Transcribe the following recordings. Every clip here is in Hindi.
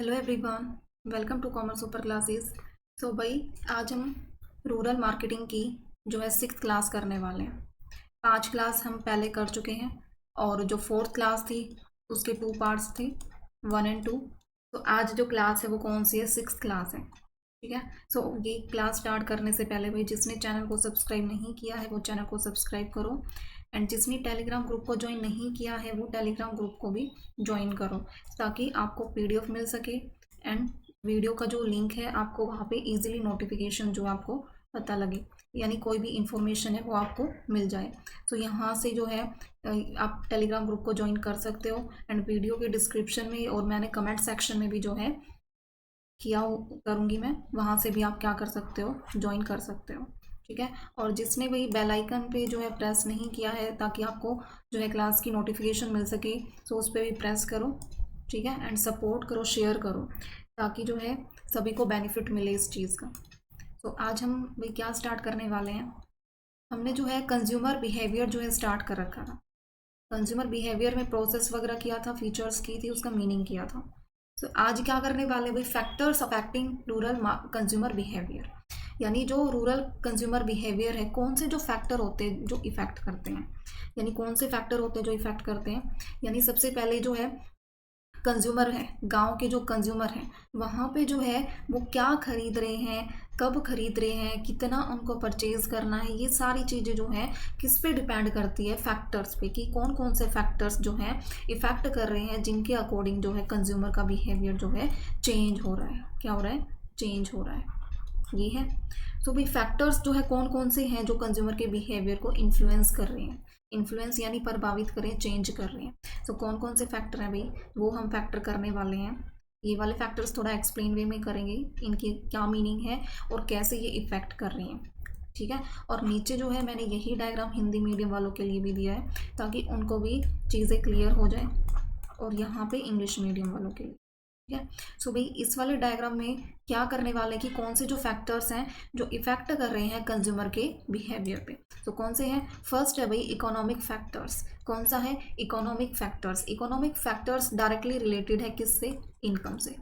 Hello everyone, welcome to commerce super classes. So भाई, आज हम रूरल मार्केटिंग की जो है सिक्स क्लास करने वाले हैं। 5 क्लास हम पहले कर चुके हैं और जो फोर्थ क्लास थी उसके 2 पार्ट्स थे, 1 और 2। तो आज जो क्लास है वो कौन सी है? सिक्स क्लास है। ठीक है। सो ये क्लास स्टार्ट करने से पहले भाई, जिसने चैनल को सब्सक्राइब नहीं किया है वो चैनल को सब्सक्राइब करो, एंड जिसने टेलीग्राम ग्रुप को ज्वाइन नहीं किया है वो टेलीग्राम ग्रुप को भी ज्वाइन करो, ताकि आपको पीडीएफ मिल सके एंड वीडियो का जो लिंक है आपको वहाँ पे इजीली नोटिफिकेशन जो आपको पता लगे, यानी कोई भी इंफॉर्मेशन है वो आपको मिल जाए। तो यहाँ से जो है आप टेलीग्राम ग्रुप को ज्वाइन कर सकते हो, एंड वीडियो के डिस्क्रिप्शन में और मैंने कमेंट सेक्शन में भी जो है किया करूँगी मैं, वहाँ से भी आप क्या कर सकते हो, ज्वाइन कर सकते हो। ठीक है। और जिसने भी बेल आइकन पे जो है प्रेस नहीं किया है ताकि आपको जो है क्लास की नोटिफिकेशन मिल सके, तो उस पर भी प्रेस करो। ठीक है। एंड सपोर्ट करो, शेयर करो, ताकि जो है सभी को बेनिफिट मिले इस चीज़ का। तो आज हम भाई क्या स्टार्ट करने वाले हैं, हमने जो है कंज्यूमर बिहेवियर जो है स्टार्ट कर रखा था। कंज्यूमर बिहेवियर में प्रोसेस वगैरह किया था, फीचर्स की थी, उसका मीनिंग किया था। तो आज क्या करने वाले भाई, factors affecting rural consumer behaviour, यानी जो रूरल कंज्यूमर बिहेवियर है, कौन से जो फैक्टर होते हैं जो इफेक्ट करते हैं, यानी कौन से फैक्टर होते हैं जो इफेक्ट करते हैं। यानी सबसे पहले जो है कंज्यूमर है, गांव के जो कंज्यूमर हैं वहाँ पे जो है वो क्या खरीद रहे हैं, कब खरीद रहे हैं, कितना उनको परचेज करना है, ये सारी चीज़ें जो हैं किस पे डिपेंड करती है, फैक्टर्स पे, कि कौन कौन से फैक्टर्स जो हैं इफेक्ट कर रहे हैं, जिनके अकॉर्डिंग जो है कंज्यूमर का बिहेवियर जो है चेंज हो रहा है। क्या हो रहा है? चेंज हो रहा है। ये है। तो भाई फैक्टर्स जो है कौन कौन से हैं जो कंज्यूमर के बिहेवियर को इन्फ्लुएंस कर रहे हैं, इन्फ्लुएंस यानी प्रभावित करें, चेंज कर रहे हैं। तो कौन कौन से फैक्टर हैं भाई, वो हम फैक्टर करने वाले हैं। ये वाले फैक्टर्स थोड़ा एक्सप्लेन वे में करेंगे, इनकी क्या मीनिंग है और कैसे ये इफेक्ट कर रहे हैं। ठीक है। और नीचे जो है मैंने यही डायग्राम हिंदी मीडियम वालों के लिए भी दिया है, ताकि उनको भी चीज़ें क्लियर हो जाए, और यहाँ पे इंग्लिश मीडियम वालों के लिए। ठीक है। सो भाई इस वाले डायग्राम में क्या करने वाले हैं कि कौन से जो फैक्टर्स हैं जो इफेक्ट कर रहे हैं कंज्यूमर के बिहेवियर पे। तो कौन से हैं? फर्स्ट है भाई इकोनॉमिक फैक्टर्स। कौन सा है? Economic factors. Economic factors directly related है किससे? इनकम से।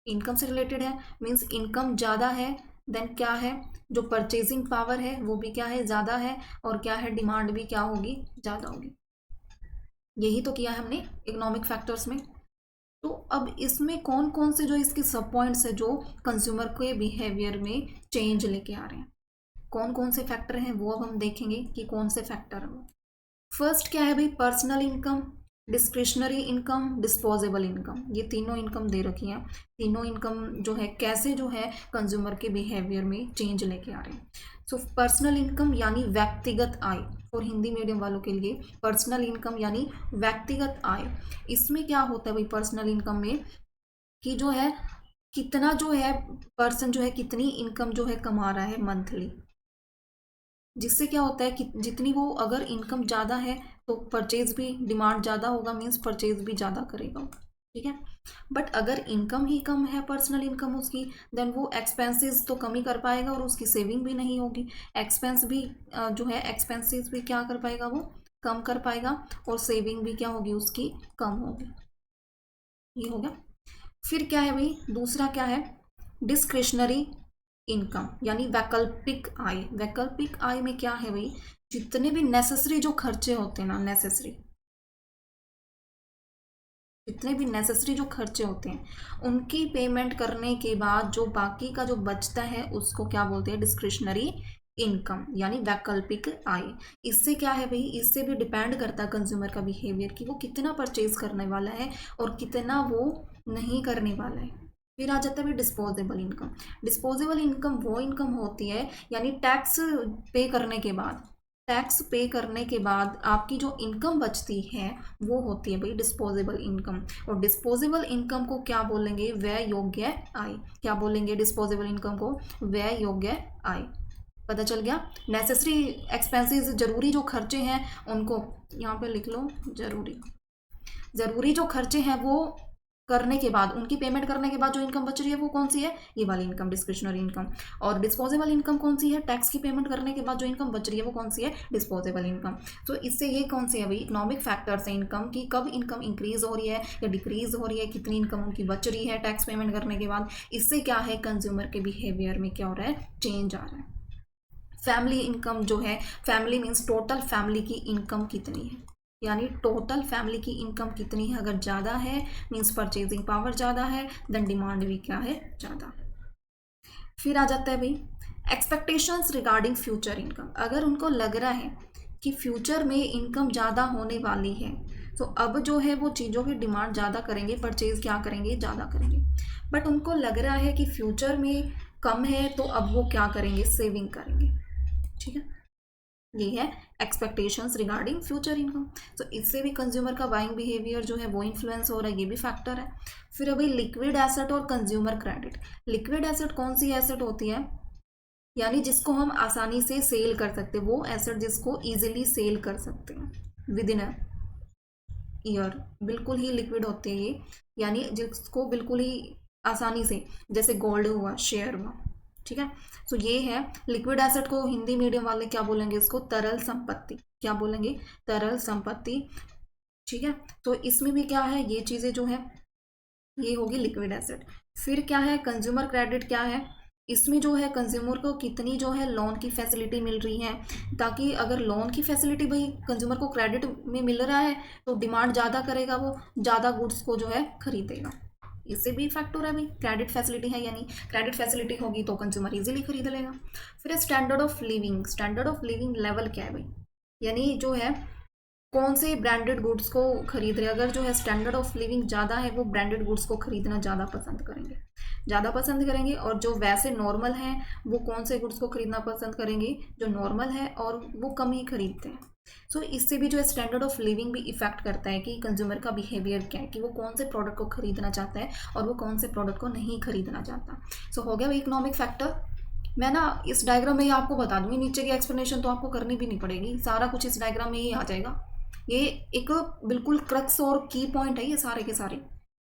इनकम से रिलेटेड है, मीन्स इनकम ज़्यादा है देन क्या है, जो परचेजिंग पावर है वो भी क्या है, ज़्यादा है, और क्या है, डिमांड भी क्या होगी, ज़्यादा होगी। यही तो किया है हमने इकोनॉमिक फैक्टर्स में। तो अब इसमें कौन कौन से जो इसके सब पॉइंट्स है जो कंज्यूमर के बिहेवियर में चेंज लेके आ रहे हैं, कौन कौन से फैक्टर हैं वो अब हम देखेंगे कि कौन से फैक्टर हैं वो। फर्स्ट क्या है भाई, personal income, discretionary income, disposable income. ये तीनों इनकम दे रखी हैं। तीनों इनकम जो है कैसे जो है कंज्यूमर के बिहेवियर में चेंज लेके आ रहे हैं। सो पर्सनल इनकम यानी व्यक्तिगत आय, और हिंदी मीडियम वालों के लिए पर्सनल इनकम यानी व्यक्तिगत आय। इसमें क्या होता है भाई पर्सनल इनकम में, कि जो है कितना जो है पर्सन जो है कितनी इनकम जो है कमा रहा है मंथली, जिससे क्या होता है कि जितनी वो अगर इनकम ज़्यादा है तो परचेज भी, डिमांड ज़्यादा होगा, मीन्स परचेज भी ज़्यादा करेगा। ठीक है। बट अगर इनकम ही कम है, पर्सनल इनकम उसकी, देन वो एक्सपेंसेस तो कम ही कर पाएगा और उसकी सेविंग भी नहीं होगी। एक्सपेंस भी जो है एक्सपेंसेस भी क्या कर पाएगा, वो कम कर पाएगा, और सेविंग भी क्या होगी उसकी, कम होगी। ये हो गया। फिर क्या है भाई, दूसरा क्या है, डिस्क्रिशनरी इनकम यानी वैकल्पिक आय। वैकल्पिक आय में क्या है भाई, जितने भी नेसेसरी जो खर्चे होते हैं ना, नेसेसरी, जितने भी नेसेसरी जो खर्चे होते हैं उनकी पेमेंट करने के बाद जो बाकी का जो बचता है उसको क्या बोलते हैं, डिस्क्रिशनरी इनकम यानी वैकल्पिक आय। इससे क्या है भाई, इससे भी डिपेंड करता है कंज्यूमर का बिहेवियर कि वो कितना परचेज करने वाला है और कितना वो नहीं करने वाला है। फिर आ जाता है भाई डिस्पोजेबल इनकम। डिस्पोजेबल इनकम वो इनकम होती है, यानी टैक्स पे करने के बाद, टैक्स पे करने के बाद आपकी जो इनकम बचती है वो होती है भाई डिस्पोजेबल इनकम। और डिस्पोजेबल इनकम को क्या बोलेंगे, व्यय योग्य आय। क्या बोलेंगे डिस्पोजेबल इनकम को? व्यय योग्य आय। पता चल गया। नेसेसरी एक्सपेंसेस, जरूरी जो खर्चे हैं उनको यहाँ पे लिख लो, जरूरी, जरूरी जो खर्चे हैं वो करने के बाद, उनकी पेमेंट करने के बाद जो इनकम बच रही है वो कौन सी है, ये वाली इनकम, डिस्क्रिशनरी इनकम। और डिस्पोजेबल इनकम कौन सी है, टैक्स की पेमेंट करने के बाद जो इनकम बच रही है वो कौन सी है, डिस्पोजेबल इनकम। तो इससे ये कौन सी है भाई, इकोनॉमिक फैक्टर्स है इनकम की, कब इनकम इंक्रीज हो रही है या डिक्रीज हो रही है, कितनी इनकम उनकी बच रही है टैक्स पेमेंट करने के बाद। इससे क्या है, कंज्यूमर के बिहेवियर में क्या हो रहा है, चेंज आ रहा है। फैमिली इनकम जो है, फैमिली मीन्स टोटल फैमिली की इनकम कितनी है, यानी टोटल फैमिली की इनकम कितनी है, अगर ज़्यादा है मीन्स परचेजिंग पावर ज़्यादा है, देन डिमांड भी क्या है, ज़्यादा। फिर आ जाता है भाई एक्सपेक्टेशंस रिगार्डिंग फ्यूचर इनकम। अगर उनको लग रहा है कि फ्यूचर में इनकम ज़्यादा होने वाली है, तो अब जो है वो चीज़ों की डिमांड ज़्यादा करेंगे, परचेज क्या करेंगे, ज़्यादा करेंगे। बट उनको लग रहा है कि फ्यूचर में कम है, तो अब वो क्या करेंगे, सेविंग करेंगे। ठीक है, ये है एक्सपेक्टेशंस रिगार्डिंग फ्यूचर इनकम। तो इससे भी कंज्यूमर का बाइंग बिहेवियर जो है वो इन्फ्लुएंस हो रहा है, ये भी फैक्टर है। फिर अभी लिक्विड एसेट और कंज्यूमर क्रेडिट। लिक्विड एसेट कौन सी एसेट होती है, यानी जिसको हम आसानी से सेल कर सकते हैं, वो एसेट जिसको इजीली सेल कर सकते हैं विद इन अ ईयर, बिल्कुल ही लिक्विड होते हैं ये, यानी जिसको बिल्कुल ही आसानी से, जैसे गोल्ड हुआ, शेयर हुआ। ठीक है, तो ये है लिक्विड एसेट को हिंदी मीडियम वाले क्या बोलेंगे, इसको तरल संपत्ति, क्या बोलेंगे, तरल संपत्ति। ठीक है, तो इसमें भी क्या है, ये चीज़ें जो है ये होगी लिक्विड एसेट। फिर क्या है, कंज्यूमर क्रेडिट क्या है, इसमें जो है कंज्यूमर को कितनी जो है लोन की फैसिलिटी मिल रही है, ताकि अगर लोन की फैसिलिटी भाई कंज्यूमर को क्रेडिट में मिल रहा है तो डिमांड ज़्यादा करेगा, वो ज़्यादा गुड्स को जो है खरीदेगा। इससे भी फैक्टर है भाई, क्रेडिट फैसिलिटी है, यानी क्रेडिट फैसिलिटी होगी तो कंज्यूमर इजीली खरीद लेगा। फिर standard of living. Standard of living level क्या है भाई, यानी जो है कौन से ब्रांडेड गुड्स को खरीद रहे, अगर जो है स्टैंडर्ड ऑफ लिविंग ज़्यादा है, वो ब्रांडेड गुड्स को खरीदना ज़्यादा पसंद करेंगे, ज़्यादा पसंद करेंगे। और जो वैसे नॉर्मल हैं वो कौन से गुड्स को खरीदना पसंद करेंगे, जो नॉर्मल है और वो कम ही खरीदते हैं। सो इससे भी जो है स्टैंडर्ड ऑफ लिविंग भी इफेक्ट करता है कि कंज्यूमर का बिहेवियर क्या है, कि वो कौन से प्रोडक्ट को खरीदना चाहता है और वो कौन से प्रोडक्ट को नहीं खरीदना चाहता। सो हो गया भाई इकोनॉमिक फैक्टर। मैं ना इस डायग्राम में ही आपको बता दूंगी, नीचे की एक्सप्लेनेशन तो आपको करनी भी नहीं पड़ेगी, सारा कुछ इस डायग्राम में ही आ जाएगा। ये एक बिल्कुल क्रक्स और की पॉइंट है ये सारे के सारे।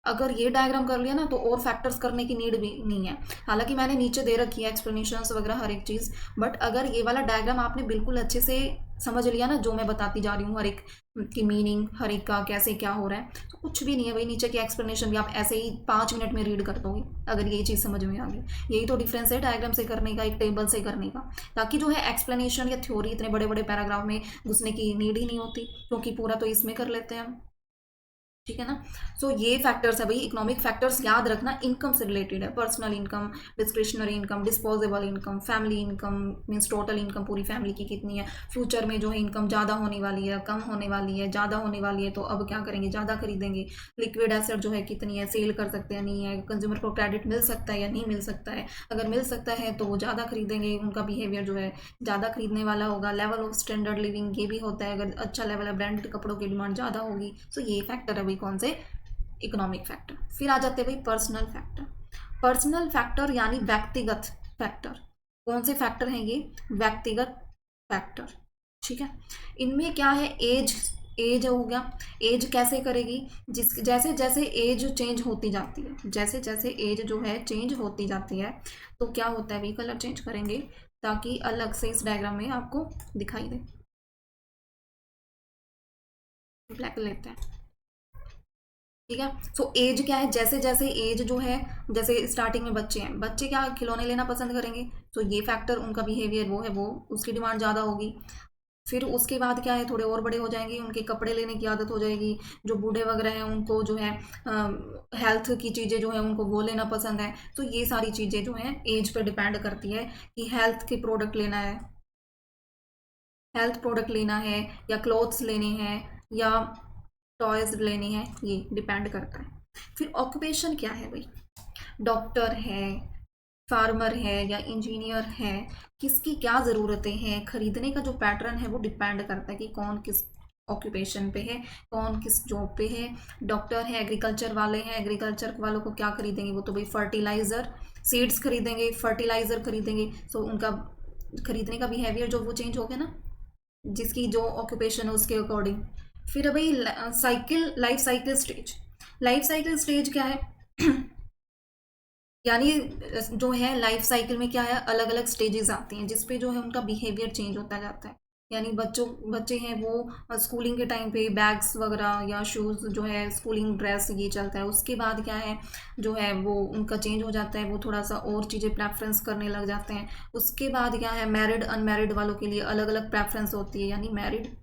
अगर ये डायग्राम कर लिया ना तो और फैक्टर्स करने की नीड भी नहीं है। हालांकि मैंने नीचे दे रखी है एक्सप्लेनेशंस वगैरह हर एक चीज़, बट अगर ये वाला डायग्राम आपने बिल्कुल अच्छे से समझ लिया ना, जो मैं बताती जा रही हूँ, हर एक की मीनिंग, हर एक का कैसे क्या हो रहा है, तो कुछ भी नहीं है भाई। नीचे की एक्सप्लेनेशन भी आप ऐसे ही 5 मिनट में रीड कर दोगे अगर ये चीज़ समझ में आ गई। यही तो डिफरेंस है डायग्राम से करने का, एक टेबल से करने का, ताकि जो है एक्सप्लेनेशन या थ्योरी इतने बड़े बड़े पैराग्राफ में घुसने की नीड ही नहीं होती, क्योंकि पूरा तो इसमें कर लेते हैं हम। ठीक है ना। सो ये फैक्टर्स है भाई, इकोनॉमिक फैक्टर्स याद रखना, इनकम से रिलेटेड है। Personal income, discretionary income, disposable income, family income means total income पूरी फैमिली की कितनी है, फ्यूचर में जो है इनकम ज़्यादा होने वाली है, कम होने वाली है, ज़्यादा होने वाली है, तो अब क्या करेंगे, ज़्यादा खरीदेंगे। लिक्विड एसेट जो है कितनी है, सेल कर सकते हैं नहीं है, कंज्यूमर को क्रेडिट मिल सकता है या नहीं मिल सकता है, अगर मिल सकता है तो वो ज़्यादा खरीदेंगे, उनका बिहेवियर जो है ज़्यादा खरीदने वाला होगा। लेवल ऑफ स्टैंडर्ड लिविंग ये भी होता है, अगर अच्छा लेवल है ब्रांडेड कपड़ों की डिमांड ज़्यादा होगी। सो ये फैक्टर है भाई कौन से, इकोनॉमिक फैक्टर। फिर आ जाते हैं भाई पर्सनल फैक्टर। पर्सनल फैक्टर यानी व्यक्तिगत फैक्टर। कौन से फैक्टर हैं ये, व्यक्तिगत फैक्टर। ठीक है, इनमें क्या है, एज, एज हो गया। एज कैसे करेगी, जिस जैसे जैसे एज चेंज होती जाती है, जैसे जैसे एज जो है चेंज होती जाती है, तो क्या होता है भाई, कलर चेंज करेंगे ताकि अलग से इस डायग्राम में आपको दिखाई दे। ब्लैक लेते हैं। ठीक है, सो एज क्या है, जैसे जैसे एज जो है, जैसे स्टार्टिंग में बच्चे हैं, बच्चे क्या खिलौने लेना पसंद करेंगे, तो ये फैक्टर उनका बिहेवियर वो है, वो उसकी डिमांड ज़्यादा होगी। फिर उसके बाद क्या है, थोड़े और बड़े हो जाएंगे, उनके कपड़े लेने की आदत हो जाएगी। जो बूढ़े वगैरह हैं उनको जो है हेल्थ की चीज़ें जो है उनको वो लेना पसंद है। तो ये सारी चीज़ें जो हैं एज पर डिपेंड करती है कि हेल्थ के प्रोडक्ट लेना है, हेल्थ प्रोडक्ट लेना है, या क्लोथ्स लेने हैं, या टॉयज लेने हैं, ये डिपेंड करता है। फिर ऑक्यूपेशन क्या है भाई, डॉक्टर है, फार्मर है या इंजीनियर है, किसकी क्या ज़रूरतें हैं, खरीदने का जो पैटर्न है वो डिपेंड करता है कि कौन किस ऑक्यूपेशन पे है, कौन किस जॉब पे है। डॉक्टर है, एग्रीकल्चर वाले हैं, एग्रीकल्चर वालों को क्या खरीदेंगे, वो तो भाई फर्टिलाइज़र, सीड्स खरीदेंगे, फर्टिलाइज़र खरीदेंगे। सो उनका खरीदने का बिहेवियर जो वो चेंज हो गया ना, जिसकी जो ऑक्यूपेशन है उसके अकॉर्डिंग। फिर भाई cycle, life cycle stage. Life cycle stage क्या है? यानी जो है लाइफ साइकिल में क्या है, अलग अलग स्टेजेस आती हैं जिसपे जो है उनका बिहेवियर चेंज होता जाता है। यानी बच्चे हैं वो स्कूलिंग के टाइम पे बैग्स वगैरह या शूज़ जो है स्कूलिंग ड्रेस ये चलता है। उसके बाद क्या है जो है वो उनका चेंज हो जाता है, वो थोड़ा सा और चीज़ें प्रेफरेंस करने लग जाते हैं। उसके बाद क्या है, मैरिड अनमैरिड वालों के लिए अलग अलग प्रेफरेंस होती है, यानी मैरिड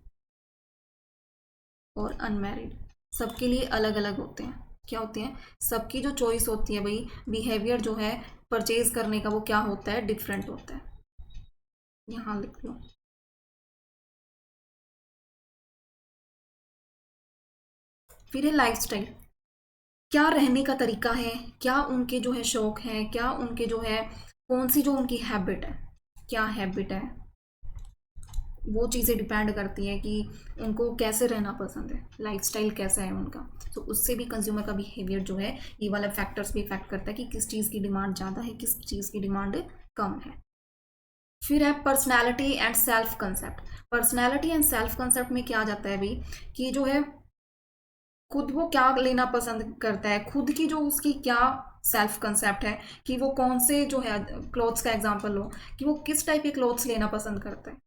और अनमैरिड सबके लिए अलग अलग होते हैं। क्या होते हैं? सबकी जो चॉइस होती है भाई, बिहेवियर जो है परचेज करने का वो क्या होता है, डिफरेंट होता है। यहाँ लिख लो। फिर है लाइफस्टाइल। क्या रहने का तरीका है, क्या उनके जो है शौक हैं, क्या उनके जो है कौन सी जो उनकी हैबिट है, क्या हैबिट है, वो चीज़ें डिपेंड करती हैं कि उनको कैसे रहना पसंद है, लाइफस्टाइल कैसा है उनका। तो उससे भी कंज्यूमर का बिहेवियर जो है ये वाला फैक्टर्स भी इफेक्ट करता है कि किस चीज़ की डिमांड ज़्यादा है, किस चीज़ की डिमांड कम है। फिर है personality and self concept. Personality and self concept में क्या आ जाता है भाई कि जो है खुद वो क्या लेना पसंद करता है, खुद की जो उसकी क्या सेल्फ कंसेप्ट है कि वो कौन से जो है क्लोथ्स का एग्जांपल लो कि वो किस टाइप के क्लोथ्स लेना पसंद करता है।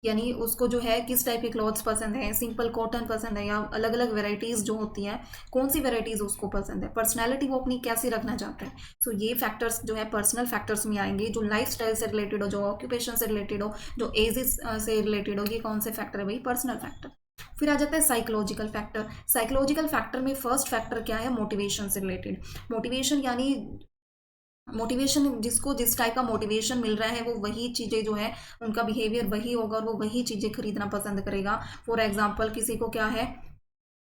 यानी उसको जो है किस टाइप के क्लॉथ्स पसंद है, सिंपल कॉटन पसंद है या अलग अलग वेराइटीज़ जो होती हैं कौन सी वेराइटीज़ उसको पसंद है, पर्सनैलिटी वो अपनी कैसी रखना चाहता है। सो ये फैक्टर्स जो है पर्सनल फैक्टर्स में आएंगे, जो लाइफ स्टाइल से रिलेटेड हो, जो ऑक्यूपेशन से रिलेटेड हो, जो एजेस से रिलेटेड हो। ये कौन से फैक्टर है भाई? Personal factor. फिर आ जाता है साइकोलॉजिकल फैक्टर। साइकोलॉजिकल फैक्टर में फर्स्ट फैक्टर क्या है? मोटिवेशन से रिलेटेड। मोटिवेशन यानी मोटिवेशन, जिसको जिस टाइप का मोटिवेशन मिल रहा है वो वही चीज़ें जो है उनका बिहेवियर वही होगा और वो वही चीज़ें खरीदना पसंद करेगा। फॉर एग्जांपल किसी को क्या है,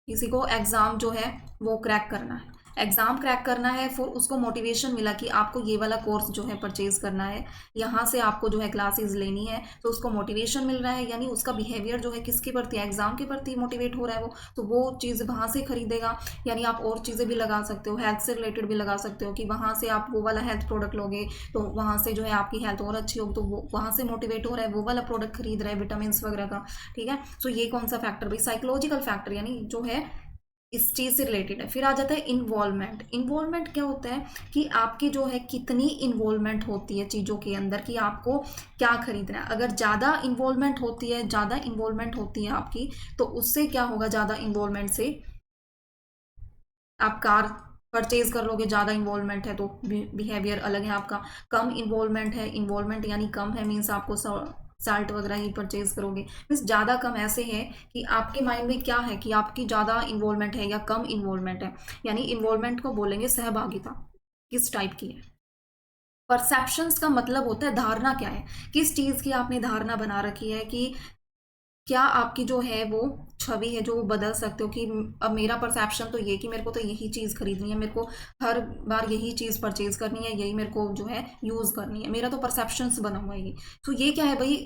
किसी को एग्ज़ाम जो है वो क्रैक करना है, एग्ज़ाम क्रैक करना है, फिर उसको मोटिवेशन मिला कि आपको ये वाला कोर्स जो है परचेज़ करना है, यहाँ से आपको जो है क्लासेस लेनी है, तो उसको मोटिवेशन मिल रहा है। यानी उसका बिहेवियर जो है किसके प्रति, एग्ज़ाम के प्रति मोटिवेट हो रहा है वो, तो वो चीज़ वहाँ से खरीदेगा। यानी आप और चीज़ें भी लगा सकते हो, हेल्थ से रिलेटेड भी लगा सकते हो कि वहाँ से आप वो वाला हेल्थ प्रोडक्ट लोगे तो वहाँ से जो है आपकी हेल्थ और अच्छी होगी, तो वो वहाँ से मोटिवेट हो रहा है, वो वाला प्रोडक्ट खरीद रहा है विटामिन वगैरह का। ठीक है, सो ये कौन सा फैक्टर भाई? साइकोलॉजिकल फैक्टर, यानी जो है इस चीज़ से रिलेटेड है। फिर आ जाता है इन्वॉल्वमेंट। इन्वॉल्वमेंट क्या होता है कि आपकी जो है कितनी इन्वॉल्वमेंट होती है चीज़ों के अंदर कि आपको क्या खरीदना है। अगर ज़्यादा इन्वॉल्वमेंट होती है, ज़्यादा इन्वॉल्वमेंट होती है आपकी, तो उससे क्या होगा, ज़्यादा इन्वॉल्वमेंट से आप कार परचेज कर लोगे। ज़्यादा इन्वॉल्वमेंट है तो बिहेवियर अलग है आपका। कम इन्वॉल्वमेंट है, इन्वॉल्वमेंट यानी कम है मीन्स आपको साल्ट वगैरह ही परचेज करोगे। मीन्स ज़्यादा कम ऐसे है कि आपके माइंड में क्या है कि आपकी ज़्यादा इन्वॉल्वमेंट है या कम इन्वॉल्वमेंट है। यानी इन्वॉल्वमेंट को बोलेंगे सहभागिता, किस टाइप की है। परसेप्शंस का मतलब होता है धारणा क्या है, किस चीज़ की आपने धारणा बना रखी है कि क्या आपकी जो है वो छवि है जो वो बदल सकते हो कि अब मेरा परसेप्शन तो ये कि मेरे को तो यही चीज़ खरीदनी है, मेरे को हर बार यही चीज़ परचेज करनी है, यही मेरे को जो है यूज़ करनी है, मेरा तो परसेप्शंस बना हुआ है ये। तो ये क्या है भाई,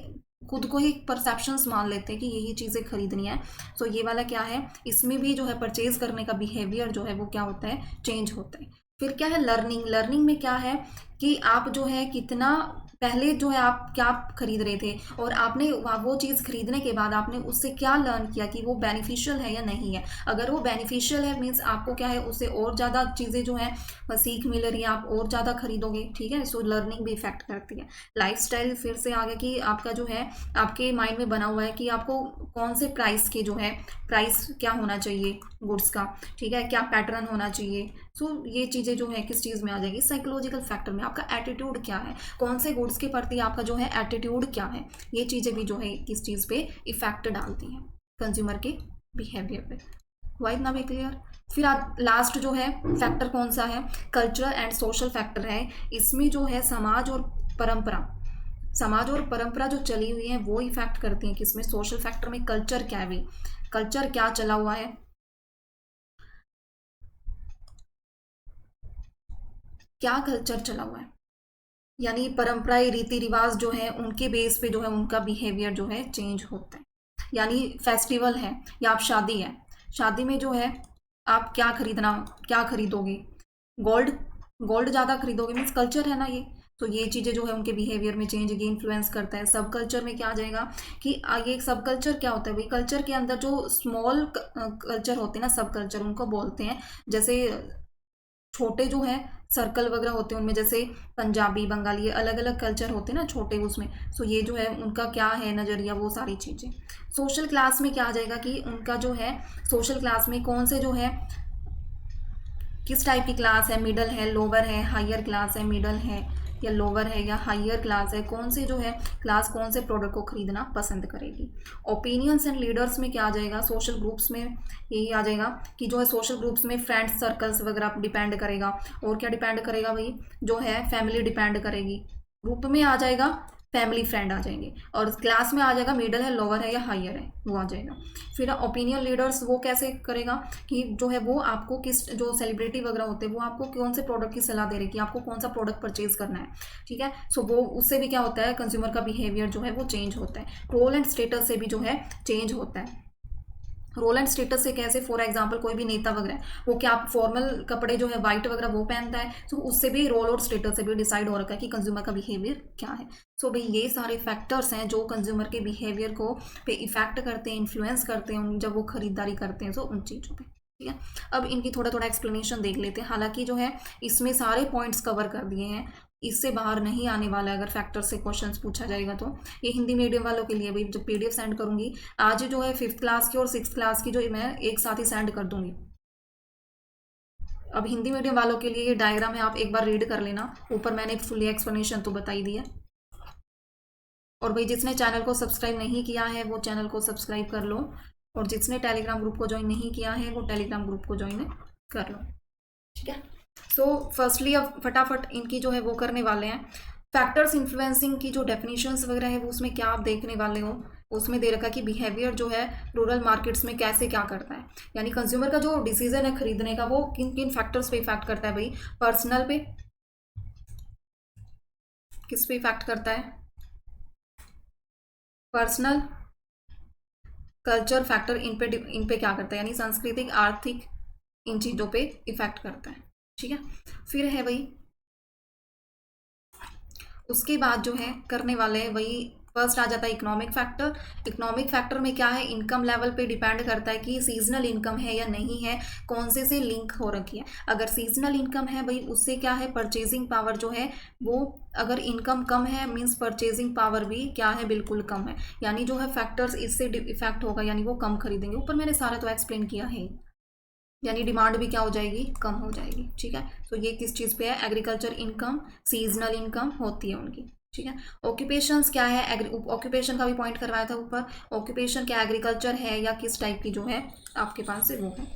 खुद को ही परसेप्शंस मान लेते हैं कि यही चीज़ें खरीदनी है। तो ये वाला क्या है, इसमें भी जो है परचेज करने का बिहेवियर जो है वो क्या होता है, चेंज होता है। फिर क्या है लर्निंग। लर्निंग में क्या है कि आप जो है कितना पहले जो है आप क्या खरीद रहे थे और आपने वो चीज़ खरीदने के बाद आपने उससे क्या लर्न किया कि वो बेनिफिशियल है या नहीं है। अगर वो बेनिफिशियल है मीन्स आपको क्या है उससे और ज़्यादा चीज़ें जो है सीख मिल रही है, आप और ज़्यादा खरीदोगे। ठीक है, सो लर्निंग भी इफेक्ट करती है। लाइफस्टाइल फिर से आगे कि आपका जो है आपके माइंड में बना हुआ है कि आपको कौन से प्राइस के जो है प्राइस क्या होना चाहिए गुड्स का। ठीक है, क्या पैटर्न होना चाहिए। सो ये चीज़ें जो है किस चीज़ में आ जाएगी, साइकोलॉजिकल फैक्टर में। आपका एटीट्यूड क्या है, कौन से गुड्स के प्रति आपका जो है एटीट्यूड क्या है, ये चीज़ें भी जो है किस चीज़ पे इफेक्ट डालती हैं कंज्यूमर के बिहेवियर पे। वाइट ना भी क्लियर। फिर लास्ट जो है फैक्टर कौन सा है, कल्चरल एंड सोशल फैक्टर है। इसमें जो है समाज और परंपरा, समाज और परंपरा जो चली हुई है वो इफेक्ट करती हैं किसमें, सोशल फैक्टर में। कल्चर क्या है भी, कल्चर क्या चला हुआ है, क्या कल्चर चला हुआ है, यानी परंपराएं रीति रिवाज जो है उनके बेस पे जो है उनका बिहेवियर जो है चेंज होता है। यानी फेस्टिवल है या आप शादी है, शादी में जो है आप क्या खरीदना, क्या खरीदोगे, गोल्ड, गोल्ड ज़्यादा खरीदोगे मीन्स कल्चर है ना ये। तो ये चीज़ें जो है उनके बिहेवियर में चेंज की इन्फ्लुएंस करता है। सब कल्चर में क्या आ जाएगा कि ये सब कल्चर क्या होता है भाई, कल्चर के अंदर जो स्मॉल कल्चर होते हैं ना, सब कल्चर उनको बोलते हैं। जैसे छोटे जो है सर्कल वगैरह होते हैं उनमें, जैसे पंजाबी, बंगाली, अलग अलग कल्चर होते हैं ना छोटे उसमें। सो ये जो है उनका क्या है नज़रिया, वो सारी चीज़ें। सोशल क्लास में क्या आ जाएगा कि उनका जो है सोशल क्लास में कौन से जो है किस टाइप की क्लास है, मिडल है, लोअर है, हायर क्लास है, मिडल है या लोअर है या हायर क्लास है, कौन से जो है क्लास कौन से प्रोडक्ट को खरीदना पसंद करेगी। ओपिनियंस एंड लीडर्स में क्या आ जाएगा, सोशल ग्रुप्स में यही आ जाएगा कि जो है सोशल ग्रुप्स में फ्रेंड्स सर्कल्स वगैरह डिपेंड करेगा। और क्या डिपेंड करेगा भाई, जो है फैमिली डिपेंड करेगी। ग्रुप में आ जाएगा फैमिली फ्रेंड आ जाएंगे, और क्लास में आ जाएगा मिडल है, लोअर है या हायर है, वो आ जाएगा। फिर ओपिनियन लीडर्स वो कैसे करेगा कि जो है वो आपको किस, जो सेलिब्रिटी वगैरह होते हैं वो आपको कौन से प्रोडक्ट की सलाह दे रही है कि आपको कौन सा प्रोडक्ट परचेज करना है, ठीक है। सो वो उससे भी क्या होता है, कंज्यूमर का बिहेवियर जो है वो चेंज होता है। रोल एंड स्टेटस से भी जो है चेंज होता है। रोल एंड स्टेटस से कैसे, फॉर एग्जांपल कोई भी नेता वगैरह वो क्या फॉर्मल कपड़े जो है वाइट वगैरह वो पहनता है, तो उससे भी रोल और स्टेटस से भी डिसाइड हो रखा है कि कंज्यूमर का बिहेवियर क्या है। सो भाई ये सारे फैक्टर्स हैं जो कंज्यूमर के बिहेवियर को पे इफेक्ट करते हैं, इन्फ्लुएंस करते हैं जब वो खरीदारी करते हैं, तो उन चीज़ों पर, ठीक है। अब इनकी थोड़ा थोड़ा एक्सप्लेनेशन देख लेते हैं। हालांकि जो है इसमें सारे पॉइंट्स कवर कर दिए हैं, इससे बाहर नहीं आने वाला है अगर फैक्टर से क्वेश्चंस पूछा जाएगा तो। ये हिंदी मीडियम वालों के लिए भी जब पीडीएफ सेंड करूंगी आज जो है 5th क्लास की और 6th क्लास की जो मैं एक साथ ही सेंड कर दूंगी। अब हिंदी मीडियम वालों के लिए ये डायग्राम है, आप एक बार रीड कर लेना, ऊपर मैंने फुली एक्सप्लेनेशन तो बताई दी है। और भाई जिसने चैनल को सब्सक्राइब नहीं किया है वो चैनल को सब्सक्राइब कर लो, और जिसने टेलीग्राम ग्रुप को ज्वाइन नहीं किया है वो टेलीग्राम ग्रुप को ज्वाइन कर लो, ठीक है। सो फर्स्टली अब फटाफट इनकी जो है वो करने वाले हैं। फैक्टर्स इन्फ्लुएंसिंग की जो डेफिनेशंस वगैरह है वो उसमें क्या आप देखने वाले हो, उसमें दे रखा कि बिहेवियर जो है रूरल मार्केट्स में कैसे क्या करता है, यानी कंज्यूमर का जो डिसीजन है खरीदने का वो किन किन फैक्टर्स पे इफेक्ट करता है भाई। पर्सनल पे, किस पे इफेक्ट करता है, पर्सनल, कल्चर फैक्टर, इन पे क्या करता है, यानी सांस्कृतिक, आर्थिक, इन चीज़ों पे इफेक्ट करता है, ठीक है। फिर है भाई उसके बाद जो है करने वाले हैं वही फर्स्ट आ जाता है इकोनॉमिक फैक्टर। इकोनॉमिक फैक्टर में क्या है, इनकम लेवल पे डिपेंड करता है कि सीजनल इनकम है या नहीं है, कौन से लिंक हो रखी है। अगर सीजनल इनकम है भाई उससे क्या है, परचेजिंग पावर जो है वो, अगर इनकम कम है मीन्स परचेजिंग पावर भी क्या है, बिल्कुल कम है, यानी जो है फैक्टर्स इससे इफेक्ट होगा, यानी वो कम खरीदेंगे। ऊपर मैंने सारा तो एक्सप्लेन किया है, यानी डिमांड भी क्या हो जाएगी, कम हो जाएगी, ठीक है। तो ये किस चीज़ पे है, एग्रीकल्चर इनकम, सीजनल इनकम होती है उनकी, ठीक है। ऑक्यूपेशंस क्या है, ऑक्यूपेशन का भी पॉइंट करवाया था ऊपर। ऑक्यूपेशन क्या एग्रीकल्चर है या किस टाइप की जो है आपके पास से वो है,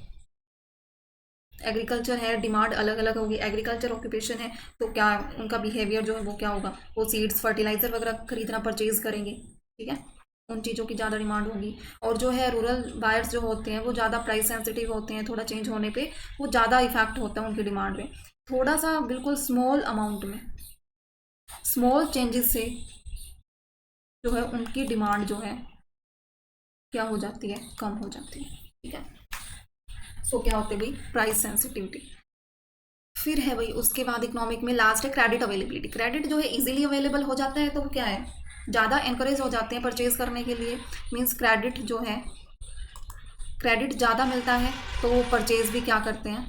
एग्रीकल्चर है, डिमांड अलग अलग होगी। एग्रीकल्चर ऑक्यूपेशन है तो क्या उनका बिहेवियर जो है वो क्या होगा, वो सीड्स फर्टिलाइजर वगैरह खरीदना परचेज करेंगे, ठीक है, उन चीज़ों की ज़्यादा डिमांड होगी। और जो है रूरल बायर्स जो होते हैं वो ज़्यादा प्राइस सेंसिटिव होते हैं, थोड़ा चेंज होने पे वो ज़्यादा इफेक्ट होता है उनकी डिमांड में, थोड़ा सा बिल्कुल स्मॉल अमाउंट में, स्मॉल चेंजेस से जो है उनकी डिमांड जो है क्या हो जाती है, कम हो जाती है, ठीक है। सो क्या होते हैं भाई, प्राइस सेंसिटिविटी। फिर है भाई उसके बाद इकोनॉमिक में लास्ट है क्रेडिट अवेलेबिलिटी। क्रेडिट जो है इजीली अवेलेबल हो जाता है तो क्या है, ज़्यादा एनकरेज हो जाते हैं परचेज करने के लिए, मीन्स क्रेडिट जो है, क्रेडिट ज़्यादा मिलता है तो वो परचेज भी क्या करते हैं,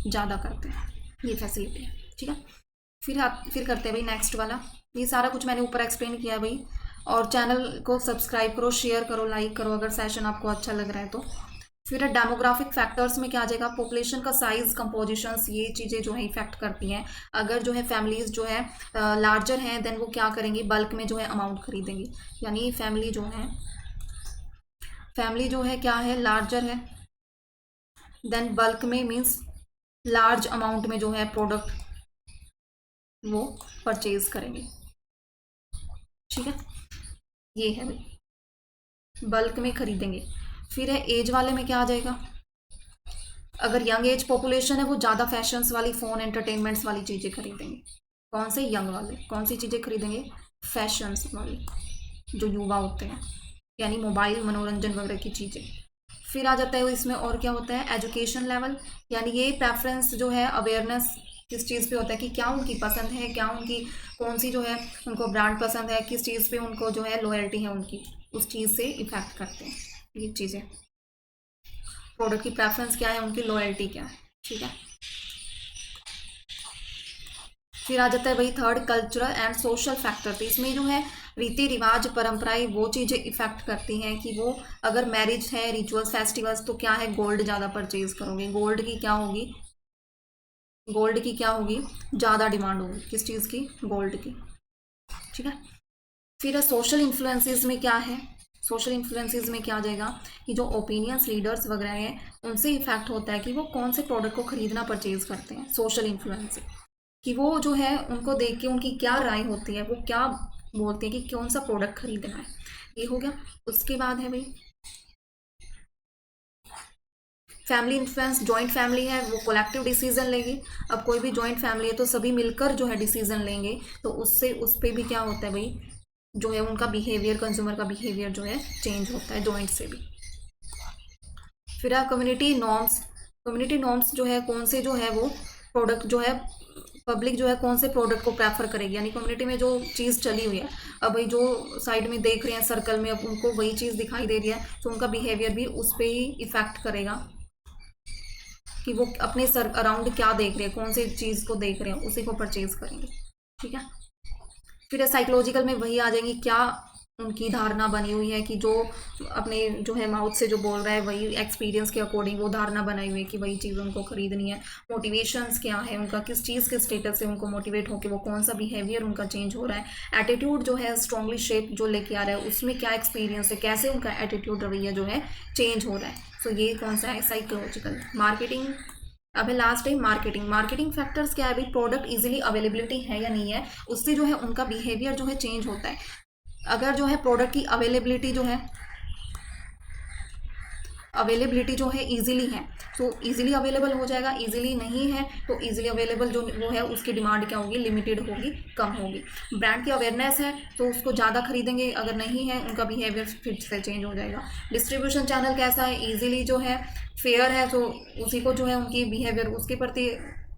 ज़्यादा करते हैं, ये फैसिलिटी है, ठीक है। फिर करते हैं भाई नेक्स्ट वाला। ये सारा कुछ मैंने ऊपर एक्सप्लेन किया है भाई, और चैनल को सब्सक्राइब करो, शेयर करो, लाइक करो अगर सेशन आपको अच्छा लग रहा है तो। फिर डेमोग्राफिक फैक्टर्स में क्या आ जाएगा, पॉपुलेशन का साइज, कंपोजिशंस, ये चीज़ें जो है इफेक्ट करती हैं। अगर जो है फैमिलीज जो है लार्जर हैं देन वो क्या करेंगी, बल्क में जो है अमाउंट खरीदेंगी, यानी फैमिली जो है क्या है, लार्जर है, देन बल्क में मीन्स लार्ज अमाउंट में जो है प्रोडक्ट वो परचेज करेंगे, ठीक है, ये है भाई बल्क में खरीदेंगे। फिर है एज वाले में क्या आ जाएगा, अगर यंग एज पॉपुलेशन है वो ज़्यादा फैशंस वाली, फ़ोन, एंटरटेनमेंट्स वाली चीज़ें खरीदेंगे। कौन से यंग वाले कौन सी चीज़ें खरीदेंगे, फैशंस वाली, जो युवा होते हैं, यानी मोबाइल, मनोरंजन वगैरह की चीज़ें। फिर आ जाता है इसमें और क्या होता है, एजुकेशन लेवल, यानी ये प्रेफरेंस जो है, अवेयरनेस किस चीज़ पे होता है कि क्या उनकी पसंद है, क्या उनकी कौन सी जो है उनको ब्रांड पसंद है, किस चीज़ पे उनको जो है लॉयल्टी है उनकी, उस चीज़ से इफेक्ट करते हैं ये चीज़ें। प्रोडक्ट की प्रेफरेंस क्या है, उनकी लॉयल्टी क्या है, ठीक है। फिर आ जाता है भाई third, cultural and social factor. तो इसमें जो है रीति रिवाज परंपराएं वो चीज़ें इफेक्ट करती हैं कि वो अगर मैरिज है, रिचुअल्स, फेस्टिवल्स, तो क्या है गोल्ड ज़्यादा परचेज करोगे, गोल्ड की क्या होगी, गोल्ड की क्या होगी, ज़्यादा डिमांड होगी, किस चीज़ की, गोल्ड की, ठीक है। फिर सोशल इन्फ्लुएंसेस में क्या है, सोशल इन्फ्लुएंसेस में क्या आ जाएगा कि जो ओपिनियंस लीडर्स वगैरह हैं उनसे इफेक्ट होता है कि वो कौन से प्रोडक्ट को खरीदना परचेज करते हैं, सोशल इन्फ्लुएंस से, कि वो जो है उनको देख के उनकी क्या राय होती है, वो क्या बोलते हैं कि कौन सा प्रोडक्ट खरीदना है, ये हो गया। उसके बाद है भाई फैमिली इन्फ्लुएंस। जॉइंट फैमिली है वो कलेक्टिव डिसीजन लेगी। अब कोई भी जॉइंट फैमिली है तो सभी मिलकर जो है डिसीजन लेंगे, तो उससे उस पर भी क्या होता है भाई, जो है उनका बिहेवियर, कंज्यूमर का बिहेवियर जो है चेंज होता है जॉइंट से भी। फिर कम्युनिटी नॉर्म्स। कम्युनिटी नॉर्म्स जो है कौन से जो है वो प्रोडक्ट जो है पब्लिक जो है कौन से प्रोडक्ट को प्रेफर करेगी, यानी कम्युनिटी में जो चीज़ चली हुई है, अब भाई जो साइड में देख रहे हैं सर्कल में, अब उनको वही चीज़ दिखाई दे रही है तो उनका बिहेवियर भी उस पर ही इफेक्ट करेगा कि वो अपने सर अराउंड क्या देख रहे हैं, कौन सी चीज़ को देख रहे हैं, उसी को परचेज करेंगे, ठीक है। फिर साइकोलॉजिकल में वही आ जाएंगी, क्या उनकी धारणा बनी हुई है कि जो अपने जो है माउथ से जो बोल रहा है वही एक्सपीरियंस के अकॉर्डिंग वो धारणा बनाई हुई है कि वही चीज़ उनको खरीदनी है। मोटिवेशंस क्या है उनका, किस चीज़ के स्टेटस से उनको मोटिवेट होकर वो कौन सा बिहेवियर उनका चेंज हो रहा है। एटीट्यूड जो है स्ट्रांगली शेप जो लेके आ रहा है उसमें क्या एक्सपीरियंस है, कैसे उनका एटीट्यूड रवैया जो है चेंज हो रहा है। सो ये कौन सा है, साइकोलॉजिकल। मार्केटिंग, अभी लास्ट है मार्केटिंग। मार्केटिंग फैक्टर्स क्या है भाई, प्रोडक्ट इजीली अवेलेबिलिटी है या नहीं है, उससे जो है उनका बिहेवियर जो है चेंज होता है। अगर जो है प्रोडक्ट की अवेलेबिलिटी जो है, अवेलेबिलिटी जो है इजीली है तो इजीली अवेलेबल हो जाएगा, इजीली नहीं है तो इजीली अवेलेबल जो वो है उसकी डिमांड क्या होगी, लिमिटेड होगी, कम होगी। ब्रांड की अवेयरनेस है तो उसको ज़्यादा खरीदेंगे, अगर नहीं है उनका बिहेवियर फिर से चेंज हो जाएगा। डिस्ट्रीब्यूशन चैनल कैसा है, इजीली जो है फेयर है तो उसी को जो है उनकी बिहेवियर उसके प्रति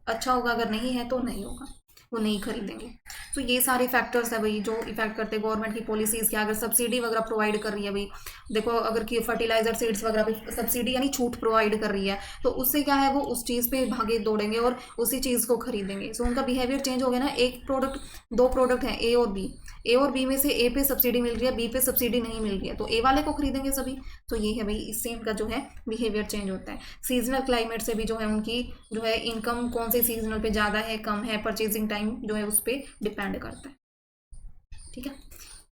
अच्छा होगा, अगर नहीं है तो नहीं होगा, वो नहीं खरीदेंगे। तो ये सारे फैक्टर्स है भाई जो इफेक्ट करते हैं। गवर्नमेंट की पॉलिसीज़ क्या, अगर सब्सिडी वगैरह प्रोवाइड कर रही है भाई, देखो अगर कि फर्टिलाइजर सीड्स वगैरह भी सब्सिडी यानी छूट प्रोवाइड कर रही है तो उससे क्या है वो उस चीज़ पे भागे दौड़ेंगे और उसी चीज़ को खरीदेंगे। सो उनका बिहेवियर चेंज हो गया ना। एक प्रोडक्ट, दो प्रोडक्ट हैं ए और बी, ए और बी में से ए पे सब्सिडी मिल रही है, बी पे सब्सिडी नहीं मिल रही है, तो ए वाले को खरीदेंगे सभी। तो ये है भाई, इससे इनका जो है बिहेवियर चेंज होता है। सीजनल क्लाइमेट से भी जो है उनकी जो है इनकम कौन से सीजनल पे ज़्यादा है कम है, परचेजिंग टाइम जो है उस पर डिपेंड करता है, ठीक है।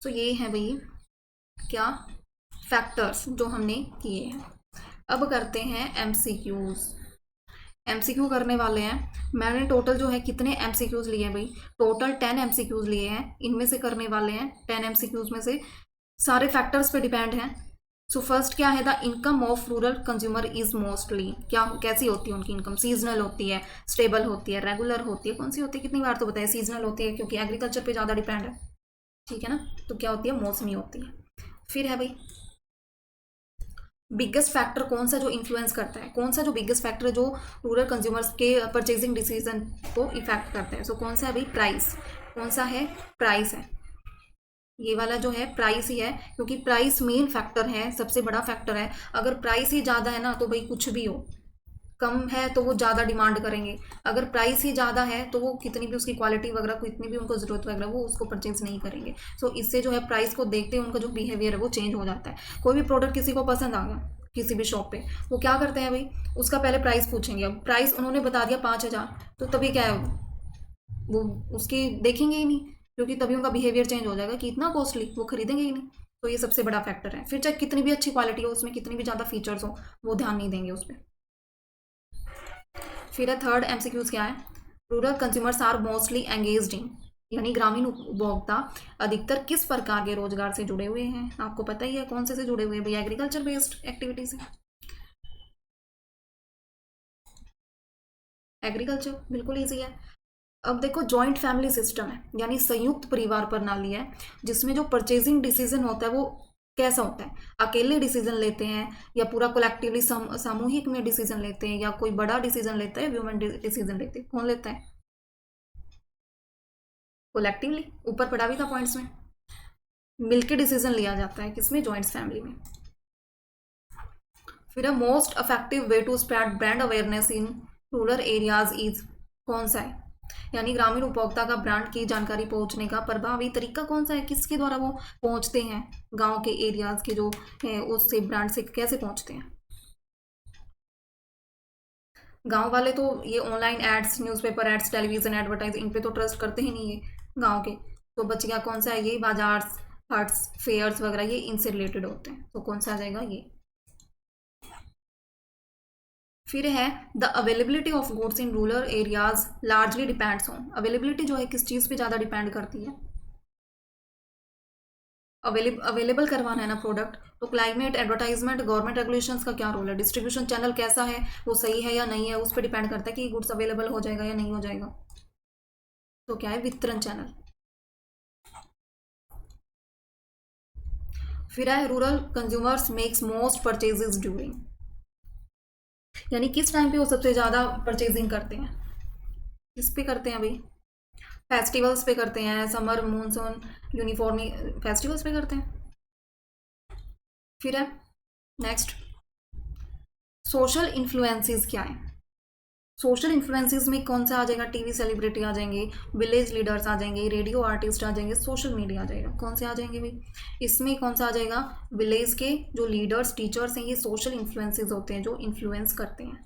तो ये है भाई क्या फैक्टर्स जो हमने किए हैं। अब करते हैं एमसीक्यूज। एमसीक्यू करने वाले हैं। मैंने टोटल जो है कितने एमसीक्यूज लिए हैं भाई, टोटल 10 एमसीक्यूज लिए हैं। इनमें से करने वाले हैं 10 एमसीक्यूज में से सारे फैक्टर्स पे डिपेंड हैं। सो फर्स्ट क्या है, the income of rural consumer is mostly, क्या कैसी होती है उनकी इनकम, सीजनल होती है, स्टेबल होती है, रेगुलर होती है, कौन सी होती है, कितनी बार तो बताया, सीजनल होती है क्योंकि एग्रीकल्चर पे ज़्यादा डिपेंड है, ठीक है ना। तो क्या होती है, मौसमी होती है। फिर है भाई बिगेस्ट फैक्टर कौन सा जो इन्फ्लुएंस करता है, कौन सा जो बिगेस्ट फैक्टर जो रूरल कंज्यूमर्स के परचेजिंग डिसीजन को इफेक्ट करता है। सो कौन सा है भाई, प्राइस। कौन सा है, प्राइस है। ये वाला जो है प्राइस ही है क्योंकि प्राइस मेन फैक्टर है, सबसे बड़ा फैक्टर है। अगर प्राइस ही ज़्यादा है ना तो भाई कुछ भी हो, कम है तो वो ज़्यादा डिमांड करेंगे, अगर प्राइस ही ज़्यादा है तो वो कितनी भी उसकी क्वालिटी वगैरह को इतनी भी उनको ज़रूरत वगैरह वो उसको परचेज नहीं करेंगे। सो इससे जो है प्राइस को देखते हैं उनका जो बिहेवियर है वो चेंज हो जाता है। कोई भी प्रोडक्ट किसी को पसंद आ गया किसी भी शॉप पे, वो क्या करते हैं भाई, उसका पहले प्राइस पूछेंगे। अब प्राइस उन्होंने बता दिया 5,000 तो तभी क्या है वो उसकी देखेंगे ही नहीं, क्योंकि तभी उनका बिहेवियर चेंज हो जाएगा कि इतना कॉस्टली, वो खरीदेंगे ही नहीं। तो ये सबसे बड़ा फैक्टर है। फिर चाहे कितनी भी अच्छी क्वालिटी हो, उसमें कितनी भी ज़्यादा फीचर्स हो, वो ध्यान नहीं देंगे उस पर। फिर है थर्ड एमसीक्यूज क्या है, rural consumers are mostly engaged in, यानी ग्रामीण उपभोक्ता अधिकतर किस प्रकार के रोजगार से जुड़े हुए हैं। आपको पता ही है कौन से जुड़े हुए हैं भैया, एग्रीकल्चर बेस्ड एक्टिविटी से। एग्रीकल्चर बिल्कुल ईजी है। अब देखो जॉइंट फैमिली सिस्टम है, यानी संयुक्त परिवार प्रणाली है, जिसमें जो परचेजिंग डिसीजन होता है वो कैसा होता है, अकेले डिसीजन लेते हैं या पूरा कलेक्टिवली सामूहिक में डिसीजन लेते हैं, या कोई बड़ा डिसीजन लेता है, ह्यूमन डिसीजन लेते हैं, कौन लेता है, कोलेक्टिवली, ऊपर पढ़ा भी था पॉइंट्स में, मिलके डिसीजन लिया जाता है किसमें, जॉइंट्स फैमिली में। फिर a most effective way to spread brand awareness in rural areas is, कौन सा है, यानी ग्रामीण उपभोक्ता का ब्रांड की जानकारी पहुंचने का प्रभावी तरीका कौन सा है, किसके द्वारा वो पहुंचते हैं, गांव के एरियाज के जो है उससे ब्रांड से कैसे पहुंचते हैं। गांव वाले तो ये online ads, newspaper ads, television advertise, इन पे तो ट्रस्ट करते ही नहीं है गांव के। तो बच गया कौन सा है, ये बाजार, हट्स, फेयर्स वगैरह, ये इनसे रिलेटेड होते हैं, तो कौन सा आ जाएगा ये। फिर है the availability of goods in rural areas largely depends on, availability जो है किस चीज़ पे ज़्यादा डिपेंड करती है, अवेलेबल करवाना है ना प्रोडक्ट, तो क्लाइमेट, एडवर्टाइजमेंट, गवर्नमेंट रेगुलेशंस का क्या रोल है, डिस्ट्रीब्यूशन चैनल कैसा है, वो सही है या नहीं है, उस पर डिपेंड करता है कि गुड्स अवेलेबल हो जाएगा या नहीं हो जाएगा। तो क्या है, वितरण चैनल। फिर है rural consumers makes most purchases during, यानी किस टाइम पे वो सबसे ज़्यादा परचेजिंग करते हैं, किस पे करते हैं भाई, फेस्टिवल्स पे करते हैं, समर मानसून यूनिफॉर्मली फेस्टिवल्स पे करते हैं। फिर है नेक्स्ट, सोशल इन्फ्लुएंसेस क्या है, सोशल इन्फ्लुएंसेस में कौन सा आ जाएगा, टीवी सेलिब्रिटी आ जाएंगे, विलेज लीडर्स आ जाएंगे, रेडियो आर्टिस्ट आ जाएंगे, सोशल मीडिया आ जाएगा, कौन से आ जाएंगे भाई, इसमें कौन सा आ जाएगा, विलेज के जो लीडर्स, टीचर्स हैं, ये सोशल इन्फ्लुएंसेस होते हैं जो इन्फ्लुएंस करते हैं।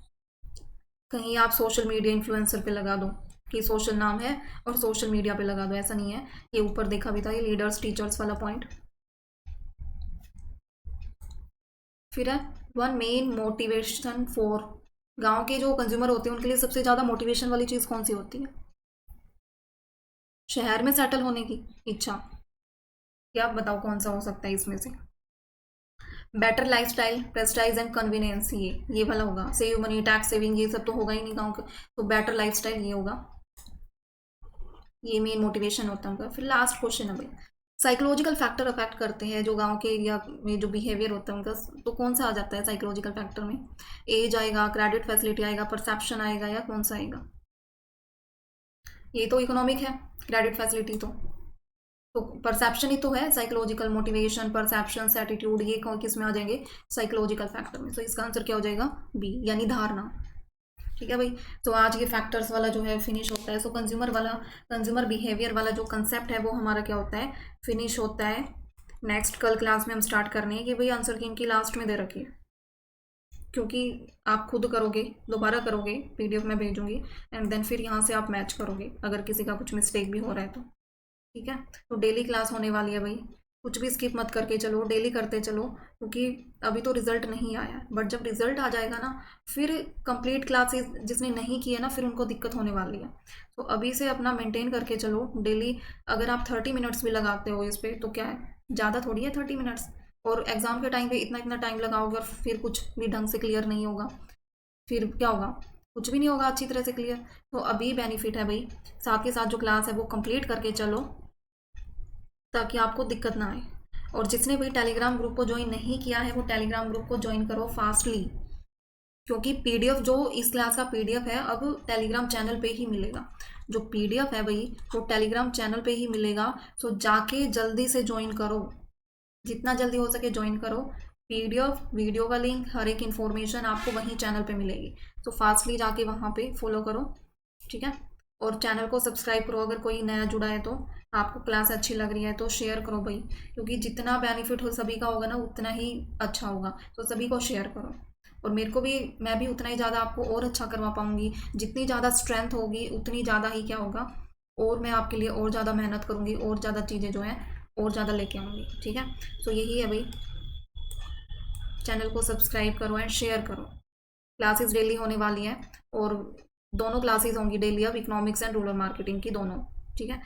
कहीं आप सोशल मीडिया इन्फ्लुएंसर पे लगा दो कि सोशल नाम है और सोशल मीडिया पे लगा दो, ऐसा नहीं है, ये ऊपर देखा भी था, ये लीडर्स टीचर्स वाला पॉइंट। फिर है वन मेन मोटिवेशन फॉर, गांव के जो कंज्यूमर होते हैं उनके लिए सबसे ज़्यादा मोटिवेशन वाली चीज़ कौन सी होती है, शहर में सेटल होने की इच्छा, क्या आप बताओ कौन सा हो सकता है इसमें से, better lifestyle, prestige and convenience, ये वाला होगा, सेव मनी, टैक्स सेविंग, ये सब तो होगा ही नहीं गाँव का, तो बेटर लाइफस्टाइल ये होगा, ये मेन मोटिवेशन होता है उनका। फिर लास्ट क्वेश्चन है भाई, साइकोलॉजिकल फैक्टर अफेक्ट करते हैं जो गांव के एरिया में जो बिहेवियर होता है उनका, तो कौन सा आ जाता है साइकोलॉजिकल फैक्टर में, एज आएगा, क्रेडिट फैसिलिटी आएगा, परसेप्शन आएगा, या कौन सा आएगा, ये तो इकोनॉमिक है, क्रेडिट फैसिलिटी तो परसेप्शन ही तो है, साइकोलॉजिकल, मोटिवेशन, परसेप्शन, एटीट्यूड, ये किस में आ जाएंगे, साइकोलॉजिकल फैक्टर में। तो इसका आंसर क्या हो जाएगा, बी, यानी धारणा। ठीक है भाई, तो आज ये फैक्टर्स वाला जो है फिनिश होता है। सो कंज्यूमर वाला, कंज्यूमर बिहेवियर वाला जो कंसेप्ट है वो हमारा क्या होता है, फिनिश होता है। नेक्स्ट कल क्लास में हम स्टार्ट करने हैं कि भाई आंसर की इनकी लास्ट में दे रखी है, क्योंकि आप खुद करोगे, दोबारा करोगे, पीडीएफ में भेजूंगी, एंड देन फिर यहाँ से आप मैच करोगे अगर किसी का कुछ मिस्टेक भी हो रहा है तो। ठीक है, तो डेली क्लास होने वाली है भाई, कुछ भी स्किप मत करके चलो, डेली करते चलो, क्योंकि अभी तो रिजल्ट नहीं आया, बट जब रिजल्ट आ जाएगा ना फिर कंप्लीट क्लासेस जिसने नहीं किया ना फिर उनको दिक्कत होने वाली है। तो अभी से अपना मेंटेन करके चलो डेली, अगर आप 30 मिनट्स भी लगाते हो इस पर तो क्या है, ज़्यादा थोड़ी है 30 मिनट्स, और एग्ज़ाम के टाइम पे इतना इतना टाइम लगाओगे और फिर कुछ भी ढंग से क्लियर नहीं होगा, फिर क्या होगा, कुछ भी नहीं होगा अच्छी तरह से क्लियर। तो अभी बेनिफिट है भाई, साथ के साथ जो क्लास है वो कंप्लीट करके चलो ताकि आपको दिक्कत ना आए। और जिसने भी टेलीग्राम ग्रुप को ज्वाइन नहीं किया है वो टेलीग्राम ग्रुप को ज्वाइन करो फास्टली, क्योंकि पीडीएफ जो इस क्लास का पीडीएफ है अब टेलीग्राम चैनल पे ही मिलेगा, जो पीडीएफ है भाई वो टेलीग्राम चैनल पे ही मिलेगा। तो जाके जल्दी से ज्वाइन करो, जितना जल्दी हो सके ज्वाइन करो, पीडीएफ, वीडियो का लिंक, हर एक इन्फॉर्मेशन आपको वहीं चैनल पे मिलेगी, तो फास्टली जाके वहाँ पे फॉलो करो। ठीक है, और चैनल को सब्सक्राइब करो, अगर कोई नया जुड़ा है तो आपको क्लास अच्छी लग रही है तो शेयर करो भाई, क्योंकि जितना बेनिफिट हो सभी का होगा ना उतना ही अच्छा होगा, तो सभी को शेयर करो। और मेरे को भी, मैं भी उतना ही ज़्यादा आपको और अच्छा करवा पाऊँगी, जितनी ज़्यादा स्ट्रेंथ होगी उतनी ज़्यादा ही क्या होगा, और मैं आपके लिए और ज़्यादा मेहनत करूँगी, और ज़्यादा चीज़ें जो हैं और ज़्यादा लेके आऊँगी। ठीक है, तो यही है भाई, चैनल को सब्सक्राइब करो एंड शेयर करो। क्लासेस डेली होने वाली है, और दोनों क्लासेस होंगी डेली अब, इकोनॉमिक्स एंड रूरल मार्केटिंग की दोनों। ठीक है,